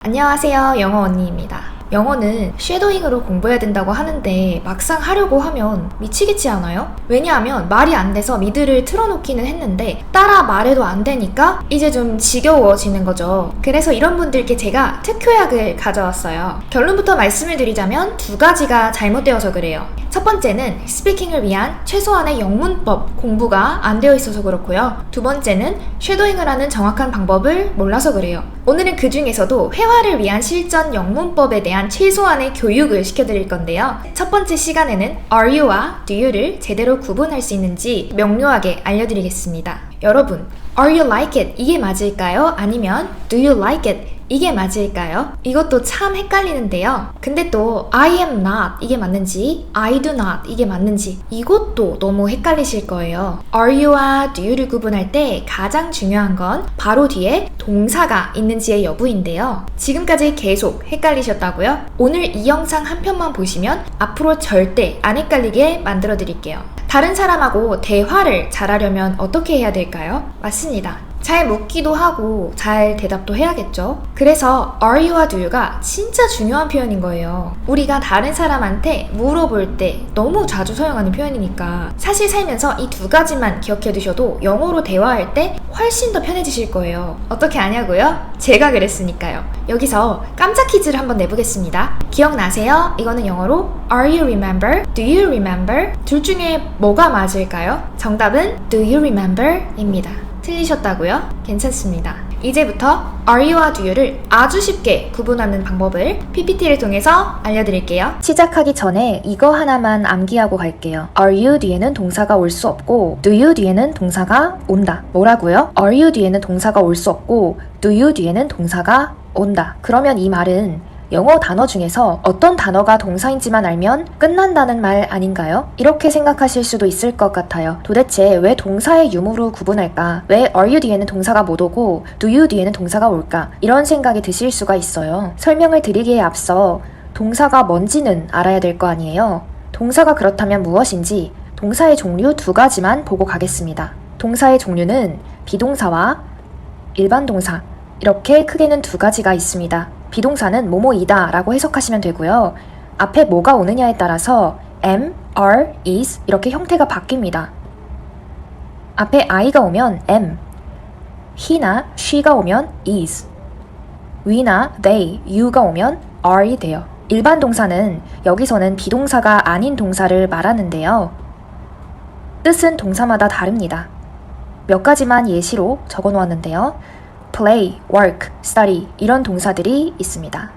안녕하세요. 영어 언니입니다. 영어는 쉐도잉으로 공부해야 된다고 하는데 막상 하려고 하면 미치겠지 않아요? 왜냐하면 말이 안 돼서 미드를 틀어놓기는 했는데 따라 말해도 안 되니까 이제 좀 지겨워지는 거죠. 그래서 이런 분들께 제가 특효약을 가져왔어요. 결론부터 말씀을 드리자면 두 가지가 잘못되어서 그래요. 첫 번째는 스피킹을 위한 최소한의 영문법 공부가 안 되어 있어서 그렇고요. 두 번째는 쉐도잉을 하는 정확한 방법을 몰라서 그래요. 오늘은 그 중에서도 회화를 위한 실전 영문법에 대한 최소한의 교육을 시켜드릴 건데요. 첫 번째 시간에는 are you와 do you를 제대로 구분할 수 있는지 명료하게 알려드리겠습니다. 여러분, are you like it? 이게 맞을까요? 아니면 do you like it? 이게 맞을까요? 이것도 참 헷갈리는데요. 근데 또 I am not 이게 맞는지 I do not 이게 맞는지 이것도 너무 헷갈리실 거예요. are you와 do you를 구분할 때 가장 중요한 건 바로 뒤에 동사가 있는지의 여부인데요. 지금까지 계속 헷갈리셨다고요? 오늘 이 영상 한 편만 보시면 앞으로 절대 안 헷갈리게 만들어 드릴게요. 다른 사람하고 대화를 잘하려면 어떻게 해야 될까요? 맞습니다. 잘 묻기도 하고 잘 대답도 해야겠죠? 그래서 are you와 do you가 진짜 중요한 표현인 거예요. 우리가 다른 사람한테 물어볼 때 너무 자주 사용하는 표현이니까 사실 살면서 이 두 가지만 기억해 두셔도 영어로 대화할 때 훨씬 더 편해지실 거예요. 어떻게 아냐고요? 제가 그랬으니까요. 여기서 깜짝 퀴즈를 한번 내보겠습니다. 기억나세요? 이거는 영어로 are you remember? do you remember? 둘 중에 뭐가 맞을까요? 정답은 do you remember? 입니다. 틀리셨다고요? 괜찮습니다. 이제부터 are you와 do you를 아주 쉽게 구분하는 방법을 PPT를 통해서 알려드릴게요. 시작하기 전에 이거 하나만 암기하고 갈게요. are you 뒤에는 동사가 올 수 없고 do you 뒤에는 동사가 온다. 뭐라고요? are you 뒤에는 동사가 올 수 없고 do you 뒤에는 동사가 온다. 그러면 이 말은 영어 단어 중에서 어떤 단어가 동사인지만 알면 끝난다는 말 아닌가요? 이렇게 생각하실 수도 있을 것 같아요. 도대체 왜 동사의 유무로 구분할까? 왜 are you 뒤에는 동사가 못 오고 do you 뒤에는 동사가 올까? 이런 생각이 드실 수가 있어요. 설명을 드리기에 앞서 동사가 뭔지는 알아야 될 거 아니에요. 동사가 그렇다면 무엇인지 동사의 종류 두 가지만 보고 가겠습니다. 동사의 종류는 비동사와 일반 동사 이렇게 크게는 두 가지가 있습니다. 비동사는 뭐뭐이다 라고 해석하시면 되고요. 앞에 뭐가 오느냐에 따라서 am, are, is 이렇게 형태가 바뀝니다. 앞에 I가 오면 am, he나 she가 오면 is, we나 they, you가 오면 are이 돼요. 일반 동사는 여기서는 비동사가 아닌 동사를 말하는데요. 뜻은 동사마다 다릅니다. 몇 가지만 예시로 적어 놓았는데요. play, work, study 이런 동사들이 있습니다.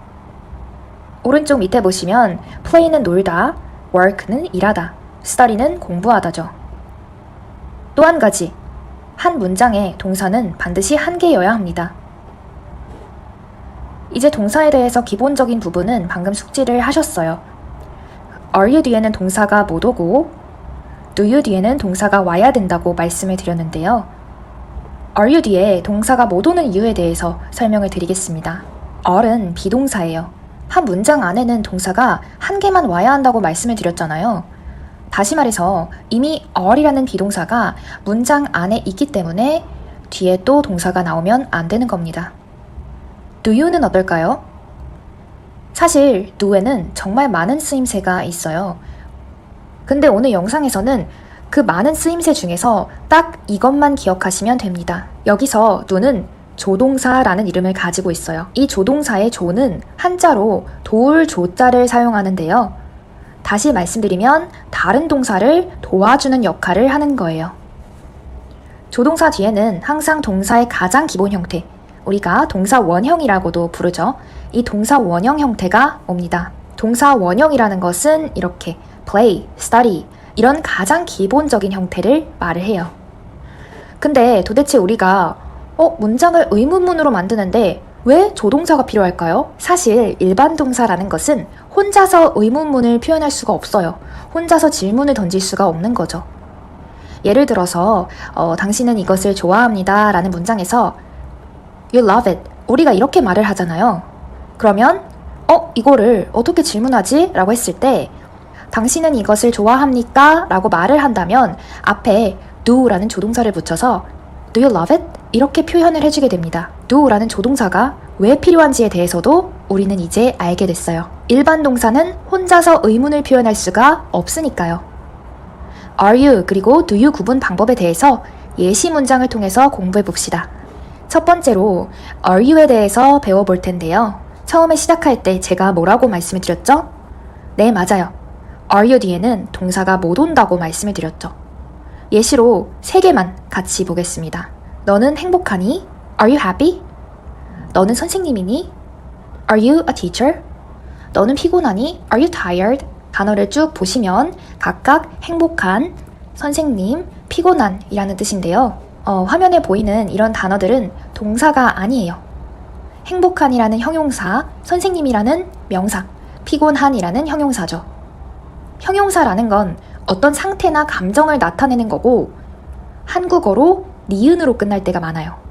오른쪽 밑에 보시면 play는 놀다, work는 일하다, study는 공부하다죠. 또 한 가지, 한 문장에 동사는 반드시 한 개여야 합니다. 이제 동사에 대해서 기본적인 부분은 방금 숙지를 하셨어요. are you 뒤에는 동사가 못 오고 do you 뒤에는 동사가 와야 된다고 말씀을 드렸는데요. are you 뒤에 동사가 못 오는 이유에 대해서 설명을 드리겠습니다. are은 비동사예요. 한 문장 안에는 동사가 한 개만 와야 한다고 말씀을 드렸잖아요. 다시 말해서 이미 are이라는 비동사가 문장 안에 있기 때문에 뒤에 또 동사가 나오면 안 되는 겁니다. do you는 어떨까요? 사실 do에는 정말 많은 쓰임새가 있어요. 근데 오늘 영상에서는 그 많은 쓰임새 중에서 딱 이것만 기억하시면 됩니다. 여기서 do는 조동사라는 이름을 가지고 있어요. 이 조동사의 조는 한자로 도울 조자를 사용하는데요. 다시 말씀드리면 다른 동사를 도와주는 역할을 하는 거예요. 조동사 뒤에는 항상 동사의 가장 기본 형태, 우리가 동사 원형이라고도 부르죠. 이 동사 원형 형태가 옵니다. 동사 원형이라는 것은 이렇게 play, study 이런 가장 기본적인 형태를 말을 해요. 근데 도대체 우리가 문장을 의문문으로 만드는데 왜 조동사가 필요할까요? 사실 일반 동사라는 것은 혼자서 의문문을 표현할 수가 없어요. 혼자서 질문을 던질 수가 없는 거죠. 예를 들어서 당신은 이것을 좋아합니다 라는 문장에서 You love it. 우리가 이렇게 말을 하잖아요. 그러면 이거를 어떻게 질문하지? 라고 했을 때 당신은 이것을 좋아합니까? 라고 말을 한다면 앞에 do라는 조동사를 붙여서 Do you love it? 이렇게 표현을 해주게 됩니다. do라는 조동사가 왜 필요한지에 대해서도 우리는 이제 알게 됐어요. 일반 동사는 혼자서 의문을 표현할 수가 없으니까요. Are you 그리고 do you 구분 방법에 대해서 예시 문장을 통해서 공부해 봅시다. 첫 번째로 Are you에 대해서 배워볼 텐데요. 처음에 시작할 때 제가 뭐라고 말씀을 드렸죠? 네, 맞아요. Are you 뒤에는 동사가 못 온다고 말씀을 드렸죠. 예시로 3개만 같이 보겠습니다. 너는 행복하니? Are you happy? 너는 선생님이니? Are you a teacher? 너는 피곤하니? Are you tired? 단어를 쭉 보시면 각각 행복한, 선생님, 피곤한 이라는 뜻인데요. 화면에 보이는 이런 단어들은 동사가 아니에요. 행복한이라는 형용사, 선생님이라는 명사, 피곤한이라는 형용사죠. 형용사라는 건 어떤 상태나 감정을 나타내는 거고 한국어로 니은으로 끝날 때가 많아요.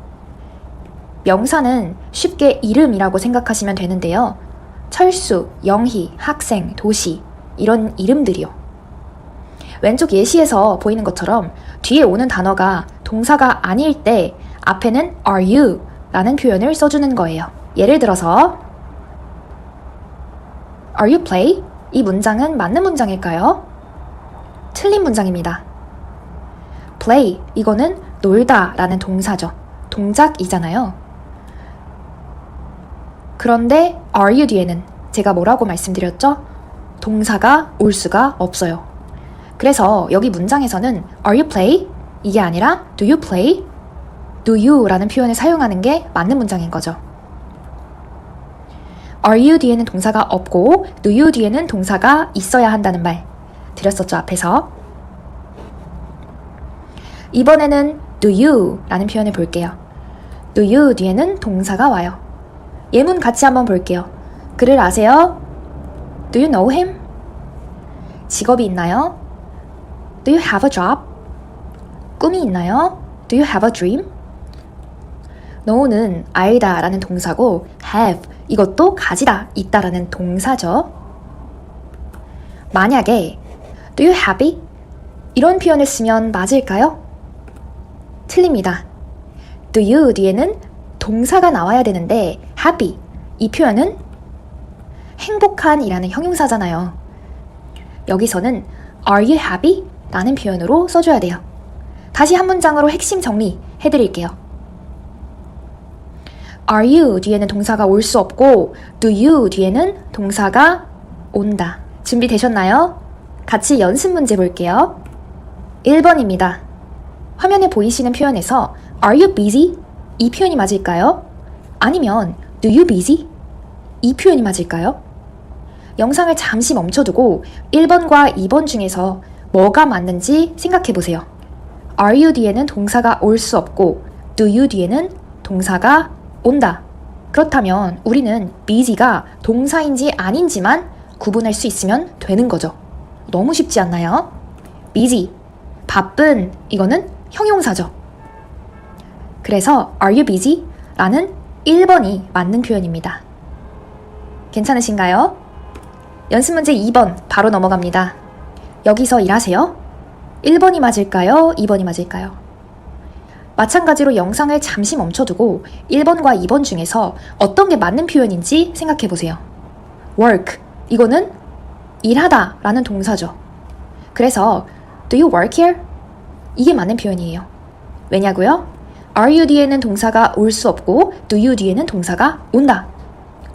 명사는 쉽게 이름이라고 생각하시면 되는데요. 철수, 영희, 학생, 도시 이런 이름들이요. 왼쪽 예시에서 보이는 것처럼 뒤에 오는 단어가 동사가 아닐 때 앞에는 are you 라는 표현을 써주는 거예요. 예를 들어서 Are you play? 이 문장은 맞는 문장일까요? 틀린 문장입니다. play, 이거는 놀다 라는 동사죠. 동작이잖아요. 그런데 are you 뒤에는 제가 뭐라고 말씀드렸죠? 동사가 올 수가 없어요. 그래서 여기 문장에서는 Are you play? 이게 아니라 Do you play? Do you 라는 표현을 사용하는 게 맞는 문장인 거죠. Are you 뒤에는 동사가 없고 Do you 뒤에는 동사가 있어야 한다는 말 드렸었죠, 앞에서. 이번에는 Do you 라는 표현을 볼게요. Do you 뒤에는 동사가 와요. 예문 같이 한번 볼게요. 그를 아세요? Do you know him? 직업이 있나요? Do you have a job? 꿈이 있나요? Do you have a dream? know는 알다 라는 동사고 have 이것도 가지다, 있다 라는 동사죠. 만약에 Do you happy? 이런 표현을 쓰면 맞을까요? 틀립니다. Do you 뒤에는 동사가 나와야 되는데 happy 이 표현은 행복한 이라는 형용사잖아요. 여기서는 Are you happy? 라는 표현으로 써줘야 돼요. 다시 한 문장으로 핵심 정리해드릴게요. Are you 뒤에는 동사가 올 수 없고 Do you 뒤에는 동사가 온다. 준비되셨나요? 같이 연습 문제 볼게요. 1번입니다. 화면에 보이시는 표현에서 Are you busy? 이 표현이 맞을까요? 아니면 Do you busy? 이 표현이 맞을까요? 영상을 잠시 멈춰두고 1번과 2번 중에서 뭐가 맞는지 생각해보세요. Are you 뒤에는 동사가 올 수 없고 Do you 뒤에는 동사가 온다. 그렇다면 우리는 busy가 동사인지 아닌지만 구분할 수 있으면 되는 거죠. 너무 쉽지 않나요? busy, 바쁜, 이거는 형용사죠. 그래서 Are you busy? 라는 1번이 맞는 표현입니다. 괜찮으신가요? 연습 문제 2번 바로 넘어갑니다. 여기서 일하세요? 1번이 맞을까요? 2번이 맞을까요? 마찬가지로 영상을 잠시 멈춰두고 1번과 2번 중에서 어떤 게 맞는 표현인지 생각해보세요. work, 이거는 일하다 라는 동사죠. 그래서 Do you work here? 이게 맞는 표현이에요. 왜냐고요? Are you 뒤에는 동사가 올 수 없고 Do you 뒤에는 동사가 온다.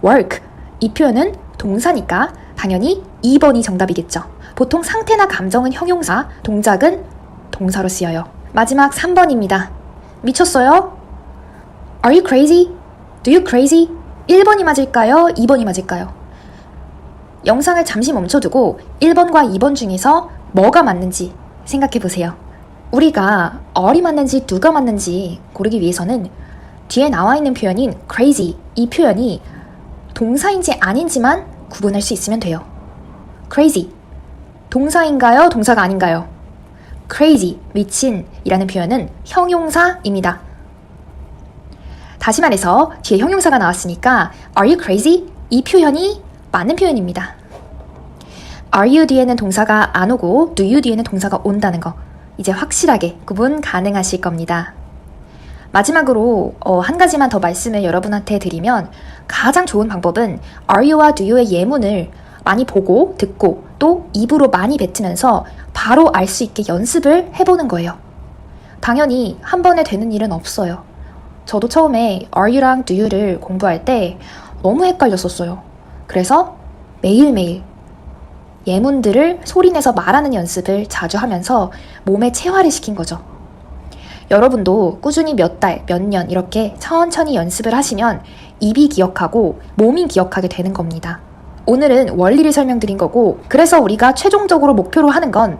work, 이 표현은 동사니까 당연히 2번이 정답이겠죠. 보통 상태나 감정은 형용사, 동작은 동사로 쓰여요. 마지막 3번입니다. 미쳤어요? Are you crazy? Do you crazy? 1번이 맞을까요? 2번이 맞을까요? 영상을 잠시 멈춰두고 1번과 2번 중에서 뭐가 맞는지 생각해보세요. 우리가 어리 맞는지 누가 맞는지 고르기 위해서는 뒤에 나와 있는 표현인 crazy, 이 표현이 동사인지 아닌지만 구분할 수 있으면 돼요. crazy, 동사인가요? 동사가 아닌가요? crazy, 미친이라는 표현은 형용사입니다. 다시 말해서 뒤에 형용사가 나왔으니까 Are you crazy? 이 표현이 맞는 표현입니다. Are you 뒤에는 동사가 안 오고 Do you 뒤에는 동사가 온다는 거 이제 확실하게 구분 가능하실 겁니다. 마지막으로 한 가지만 더 말씀을 여러분한테 드리면 가장 좋은 방법은 are you와 do you의 예문을 많이 보고 듣고 또 입으로 많이 뱉으면서 바로 알 수 있게 연습을 해보는 거예요. 당연히 한 번에 되는 일은 없어요. 저도 처음에 are you랑 do you를 공부할 때 너무 헷갈렸었어요. 그래서 매일매일 예문들을 소리내서 말하는 연습을 자주 하면서 몸에 체화를 시킨 거죠. 여러분도 꾸준히 몇 달, 몇 년 이렇게 천천히 연습을 하시면 입이 기억하고 몸이 기억하게 되는 겁니다. 오늘은 원리를 설명드린 거고, 그래서 우리가 최종적으로 목표로 하는 건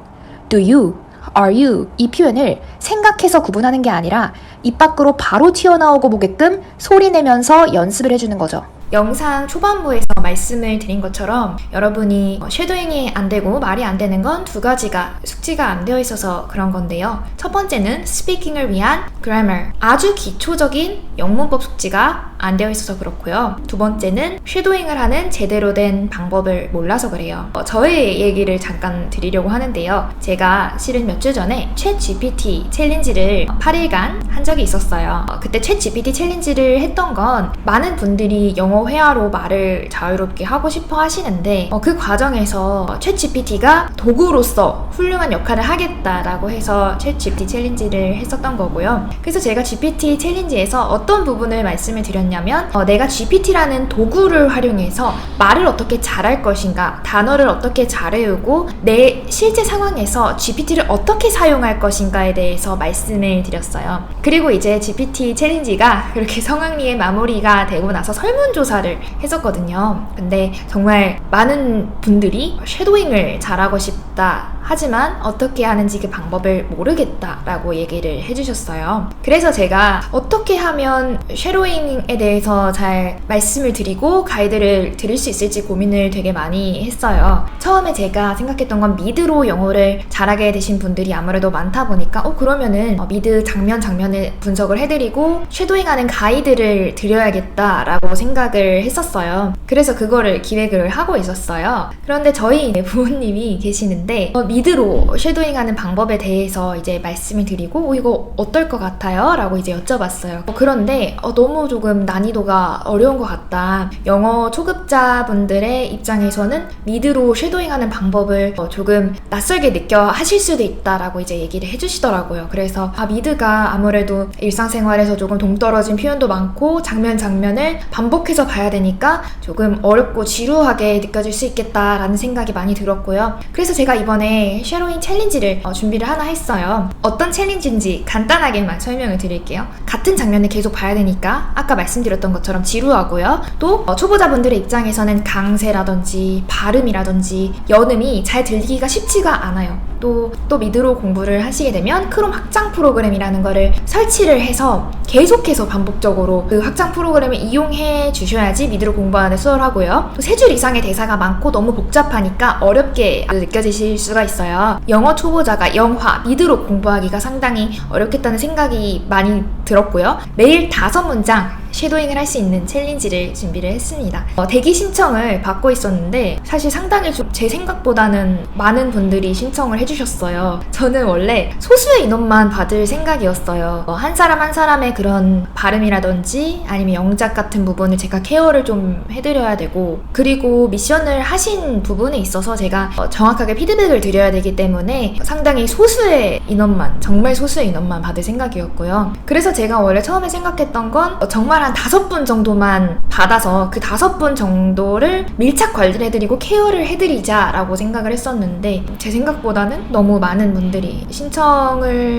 do you, are you 이 표현을 생각해서 구분하는 게 아니라 입 밖으로 바로 튀어나오고 보게끔 소리 내면서 연습을 해주는 거죠. 영상 초반부에서 말씀을 드린 것처럼 여러분이 쉐도잉이 안 되고 말이 안 되는 건 두 가지가 숙지가 안 되어 있어서 그런 건데요. 첫 번째는 스피킹을 위한 grammar, 아주 기초적인 영문법 숙지가 안 되어 있어서 그렇고요. 두 번째는 쉐도잉을 하는 제대로 된 방법을 몰라서 그래요. 저의 얘기를 잠깐 드리려고 하는데요. 제가 실은 몇 주 전에 챗 GPT 챌린지를 8일간 한 적이 있었어요. 그때 챗 GPT 챌린지를 했던 건 많은 분들이 영어 회화로 말을 자유롭게 하고 싶어 하시는데 그 과정에서 챗 GPT가 도구로서 훌륭한 역할을 하겠다라고 해서 챗 GPT 챌린지를 했었던 거고요. 그래서 제가 GPT 챌린지에서 어떤 부분을 말씀을 드렸냐면 내가 GPT라는 도구를 활용해서 말을 어떻게 잘할 것인가, 단어를 어떻게 잘 외우고 내 실제 상황에서 GPT를 어떻게 사용할 것인가에 대해서 말씀을 드렸어요. 그리고 이제 GPT 챌린지가 그렇게 성황리에 마무리가 되고 나서 설문조사를 했었거든요. 근데 정말 많은 분들이 쉐도잉을 잘하고 싶다, 하지만 어떻게 하는지 그 방법을 모르겠다라고 얘기를 해주셨어요. 그래서 제가 어떻게 하면 쉐도잉에 대해서 잘 말씀을 드리고 가이드를 드릴 수 있을지 고민을 되게 많이 했어요. 처음에 제가 생각했던 건 미드로 영어를 잘하게 되신 분들이 아무래도 많다 보니까 그러면은 미드 장면을 분석을 해드리고 쉐도잉하는 가이드를 드려야겠다라고 생각을 했었어요. 그래서 그거를 기획을 하고 있었어요. 그런데 저희 부모님이 계시는데 미드로 쉐도잉하는 방법에 대해서 이제 말씀을 드리고 이거 어떨 것 같아요? 라고 이제 여쭤봤어요. 그런데 너무 조금 난이도가 어려운 것 같다. 영어 초급자분들의 입장에서는 미드로 쉐도잉하는 방법을 조금 낯설게 느껴 하실 수도 있다라고 이제 얘기를 해주시더라고요. 그래서 미드가 아무래도 일상생활에서 조금 동떨어진 표현도 많고 장면을 반복해서 봐야 되니까 조금 어렵고 지루하게 느껴질 수 있겠다라는 생각이 많이 들었고요. 그래서 제가 이번에 쉐도잉 챌린지를 준비를 하나 했어요. 어떤 챌린지인지 간단하게만 설명을 드릴게요. 같은 장면을 계속 봐야 되니까 아까 말씀드렸던 것처럼 지루하고요. 또 초보자분들의 입장에서는 강세라든지 발음이라든지 연음이 잘 들리기가 쉽지가 않아요. 또 미드로 공부를 하시게 되면 크롬 확장 프로그램이라는 거를 설치를 해서 계속해서 반복적으로 그 확장 프로그램을 이용해 주셔야지 미드로 공부하는 데 수월하고요. 또 3줄 이상의 대사가 많고 너무 복잡하니까 어렵게 느껴지실 수가 있어요. 영어 초보자가 영화, 미드로 공부하기가 상당히 어렵겠다는 생각이 많이 들었고요. 매일 5문장 쉐도잉을 할 수 있는 챌린지를 준비를 했습니다. 대기 신청을 받고 있었는데 사실 상당히 좀 제 생각보다는 많은 분들이 신청을 해주셨어요. 저는 원래 소수의 인원만 받을 생각이었어요. 한 사람 한 사람의 그런 발음이라든지 아니면 영작 같은 부분을 제가 케어를 좀 해드려야 되고, 그리고 미션을 하신 부분에 있어서 제가 정확하게 피드백을 드려야 되기 때문에 상당히 소수의 인원만, 정말 소수의 인원만 받을 생각이었고요. 그래서 제가 원래 처음에 생각했던 건 정말 한 5분 정도만 받아서 그 5분 정도를 밀착 관리를 해드리고 케어를 해드리자 라고 생각을 했었는데 제 생각보다는 너무 많은 분들이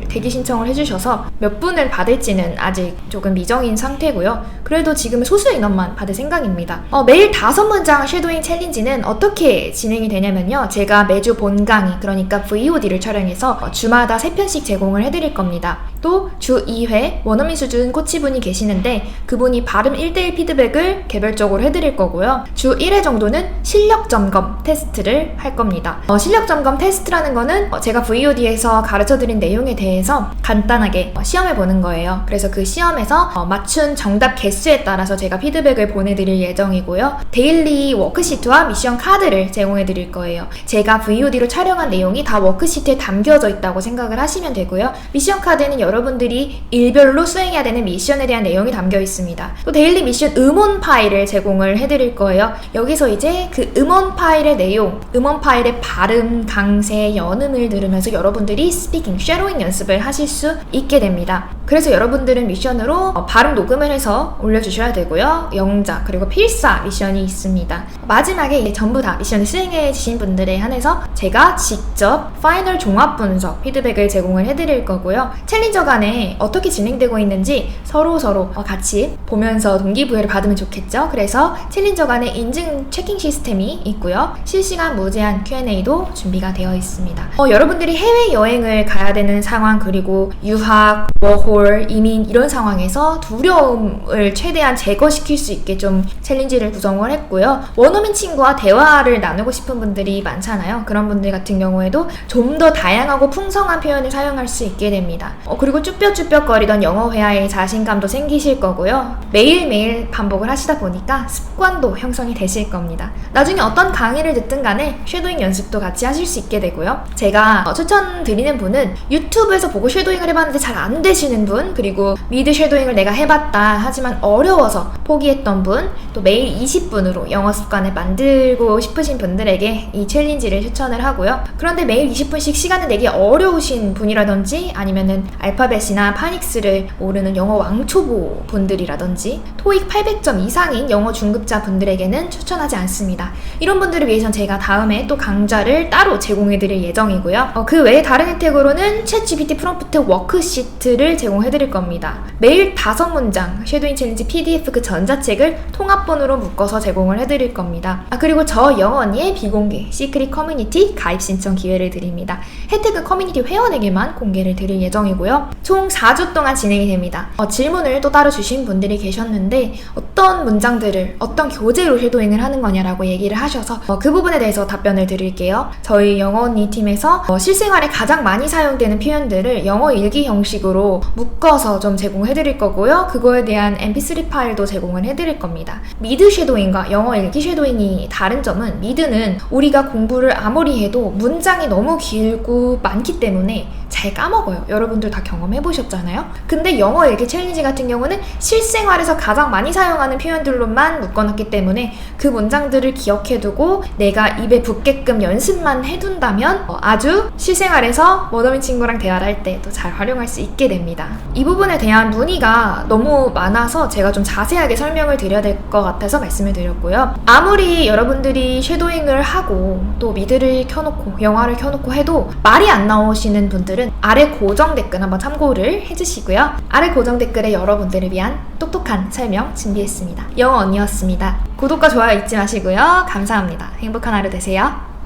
대기 신청을 해주셔서 몇 분을 받을지는 아직 조금 미정인 상태고요. 그래도 지금은 소수 인원만 받을 생각입니다. 매일 5문장 쉐도잉 챌린지는 어떻게 진행이 되냐면요. 제가 매주 본 강의, 그러니까 VOD를 촬영해서 주마다 3편씩 제공을 해드릴 겁니다. 또 주 2회 원어민 수준 코치분이 계시는데 그분이 발음 1대1 피드백을 개별적으로 해드릴 거고요. 주 1회 정도는 실력 점검 테스트를 할 겁니다. 실력 점검 테스트라는 거는 제가 VOD에서 가르쳐드린 내용에 대해서 간단하게 시험해 보는 거예요. 그래서 그 시험에서 맞춘 정답 개수에 따라서 제가 피드백을 보내드릴 예정이고요. 데일리 워크시트와 미션 카드를 제공해 드릴 거예요. 제가 VOD로 촬영한 내용이 다 워크시트에 담겨져 있다고 생각을 하시면 되고요. 미션 카드는 여러분들이 일별로 수행해야 되는 미션에 대한 내용이 담겨 있습니다. 또 데일리 미션 음원 파일을 제공을 해드릴 거예요. 여기서 이제 그 음원 파일의 내용, 음원 파일의 발음, 강세, 연음을 들으면서 여러분들이 스피킹, 쉐도잉 연습을 하실 수 있게 됩니다. 그래서 여러분들은 미션으로 발음 녹음을 해서 올려주셔야 되고요. 영작, 그리고 필사 미션이 있습니다. 마지막에 전부 다 미션을 수행해 주신 분들에 한해서 제가 직접 파이널 종합 분석 피드백을 제공을 해드릴 거고요. 챌린저 간에 어떻게 진행되고 있는지 서로 같이 보면서 동기부여를 받으면 좋겠죠. 그래서 챌린저 간에 인증 체킹 시스템이 있고요. 실시간 무제한 Q&A도 준비가 되어 있습니다. 여러분들이 해외여행을 가야 되는 상황, 그리고 유학, 워홀, 이민 이런 상황에서 두려움을 최대한 제거시킬 수 있게 좀 챌린지를 구성을 했고요. 원어민 친구와 대화를 나누고 싶은 분들이 많잖아요. 그런 분들 같은 경우에도 좀 더 다양하고 풍성한 표현을 사용할 수 있게 됩니다. 그리고 쭈뼛쭈뼛거리던 영어 회화에 자신감도 생기실 거고요. 매일매일 반복을 하시다 보니까 습관도 형성이 되실 겁니다. 나중에 어떤 강의를 듣든 간에 쉐도잉 연습도 같이 하실 수 있게 되고요. 제가 추천드리는 분은 유튜브에서 보고 쉐도잉을 해봤는데 잘 안 되시는 분, 그리고 미드 쉐도잉을 내가 해봤다 하지만 어려워서 포기했던 분, 또 매일 20분으로 영어 습관을 만들고 싶으신 분들에게 이 챌린지를 추천을 하고요. 그런데 매일 20분씩 시간을 내기 어려우신 분이라든지 아니면은 알파벳이나 파닉스를 모르는 영어 왕초보 분들이라든지 토익 800점 이상인 영어 중급자 분들에게는 추천하지 않습니다. 이런 분들을 위해선 제가 다음에 또 강좌를 따로 제공해드릴 예정이고요. 그 외에 다른 혜택으로는 챗GPT 프롬프트 워크시트를 제공해드릴 겁니다. 매일 5문장 쉐도잉 챌린지 PDF 그 전자책을 통합본으로 묶어서 제공을 해드릴 겁니다. 그리고 저 영어 언니의 비공개 시크릿 커뮤니티 가입 신청 기회를 드립니다. 혜택은 커뮤니티 회원에게만 공개를 드릴 예정이고요. 총 4주 동안 진행이 됩니다. 질문을 또 따로 주신 분들이 계셨는데 어떤 문장들을 어떤 교재로 쉐도잉을 하는 거냐라고 얘기를 하셔서 그 부분에 대해서 답변을 드릴게요. 저희 영어 언니 팀에서 실생활에 가장 많이 사용되는 표현들을 영어 일기 형식으로 묶어서 좀 제공해드릴 거고요. 그거에 대한 mp3 파일도 제공을 해드릴 겁니다. 미드 쉐도잉과 영어 일기 쉐도잉이 다른 점은 미드는 우리가 공부를 아무리 해도 문장이 너무 길고 많기 때문에 잘 까먹어요. 여러분들 다 경험해보셨잖아요? 근데 영어 일기 챌린지 같은 경우는 실생활에서 가장 많이 사용하는 표현들로만 묶어놨기 때문에 그 문장들을 기억해두고 내가 입에 붙게끔 연습만 해둔다면 아주 실생활에서 원어민 친구랑 대화를 할 때 또 잘 활용할 수 있게 됩니다. 이 부분에 대한 문의가 너무 많아서 제가 좀 자세하게 설명을 드려야 될 것 같아서 말씀을 드렸고요. 아무리 여러분들이 쉐도잉을 하고 또 미드를 켜놓고 영화를 켜놓고 해도 말이 안 나오시는 분들은 아래 고정 댓글 한번 참고를 해주시고요. 아래 고정 댓글에 여러분들을 위한 똑똑한 설명 준비했습니다. 영어 언니였습니다. 구독과 좋아요 잊지 마시고요. 감사합니다. 행복한 하루 되세요.